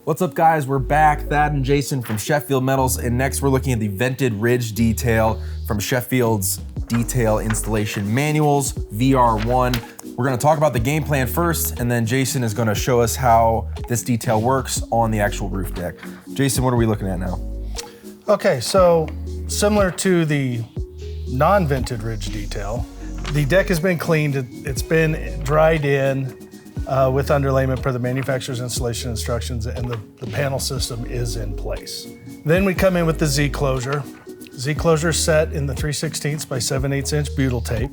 What's up, guys? We're back, Thad and Jason from Sheffield Metals, and next we're looking at the vented ridge detail from Sheffield's Detail Installation Manuals, VR1. We're gonna talk about the game plan first, and then Jason is gonna show us how this detail works on the actual roof deck. Jason, what are we looking at now? Okay, so similar to the non-vented ridge detail, the deck has been cleaned, it's been dried in with underlayment per the manufacturer's installation instructions, and the panel system is in place. Then we come in with the Z closure. Z closure is set in the 3/16 by 7/8 inch butyl tape,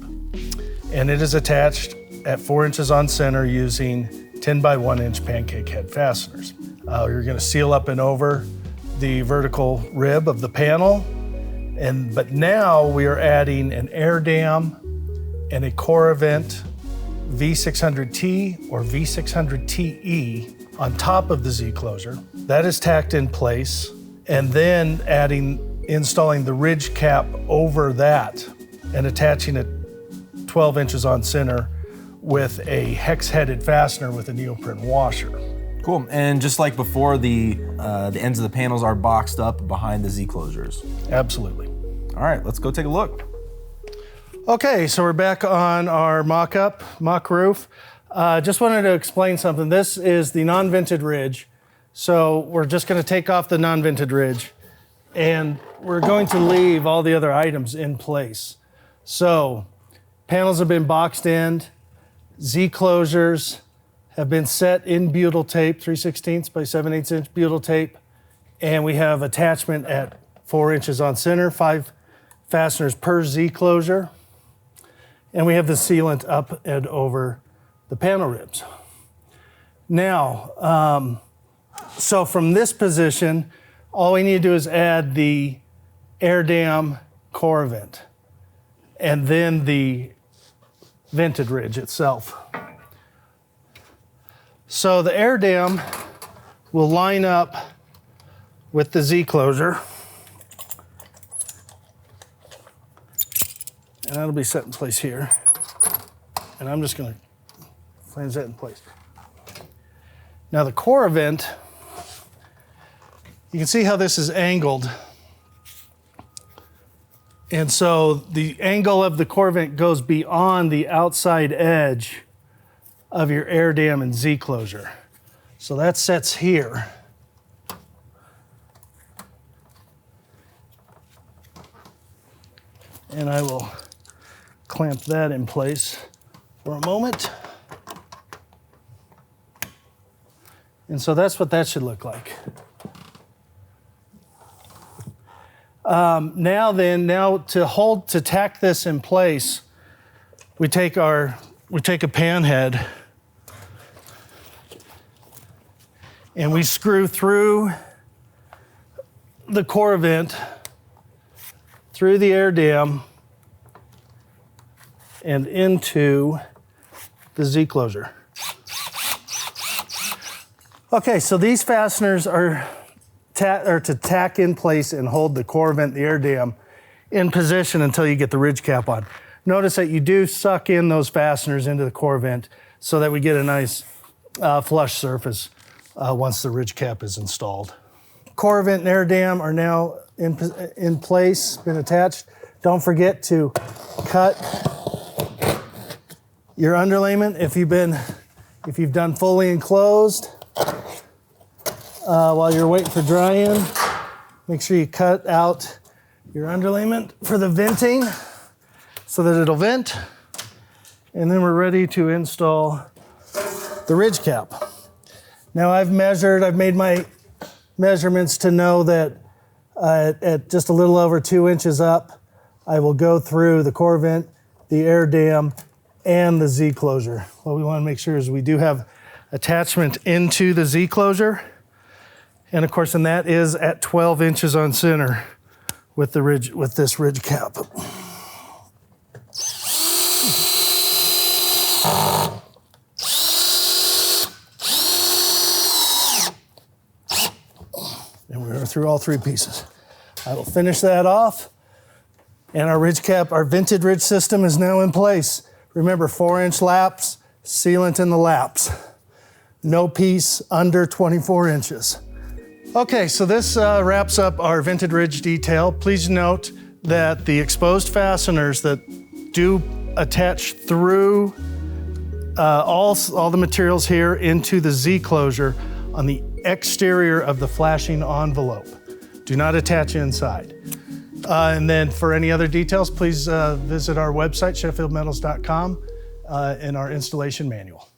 and it is attached at 4 inches on center using 10 by 1 inch pancake head fasteners. You're gonna seal up and over the vertical rib of the panel, but now we are adding an air dam and a Coravent V600T or V600TE on top of the Z closure. That is tacked in place, and then installing the ridge cap over that and attaching it 12 inches on center with a hex-headed fastener with a neoprene washer. Cool, and just like before, the ends of the panels are boxed up behind the Z closures. Absolutely. All right, let's go take a look. Okay, so we're back on our mock roof. Just wanted to explain something. This is the non-vented ridge. So we're just gonna take off the non-vented ridge, and we're going to leave all the other items in place. So panels have been boxed in, Z closures have been set in butyl tape, 3/16 by 7/8 inch butyl tape, and we have attachment at 4 inches on center, 5 fasteners per Z closure. And we have the sealant up and over the panel ribs. Now, so from this position, all we need to do is add the air dam Coravent and then the vented ridge itself. So the air dam will line up with the Z closure, and that'll be set in place here. And I'm just gonna flange that in place. Now the Coravent, you can see how this is angled. And so the angle of the Coravent goes beyond the outside edge of your air dam and Z closure. So that sets here. And I will clamp that in place for a moment. And so that's what that should look like. Now to tack this in place, we take a pan head and we screw through the Coravent, through the air dam, and into the Z closure. Okay, so these fasteners are to tack in place and hold the Coravent, the air dam, in position until you get the ridge cap on. Notice that you do suck in those fasteners into the Coravent so that we get a nice flush surface once the ridge cap is installed. Coravent and air dam are now in place, been attached. Don't forget to cut your underlayment if you've done fully enclosed. While you're waiting for drying, make sure you cut out your underlayment for the venting so that it'll vent. And then we're ready to install the ridge cap. Now I've made my measurements to know that at just a little over 2 inches up, I will go through the Coravent, the air dam, and the Z closure. What we want to make sure is we do have attachment into the Z closure. And of course, and that is at 12 inches on center with this ridge cap. And we're going through all 3 pieces. I will finish that off. And our ridge cap, our vented ridge system is now in place. Remember, 4 inch laps, sealant in the laps. no piece under 24 inches. Okay, so this wraps up our vented ridge detail. Please note that the exposed fasteners that do attach through all the materials here into the Z closure on the exterior of the flashing envelope. Do not attach inside. And then for any other details, please visit our website, sheffieldmetals.com, in our installation manual.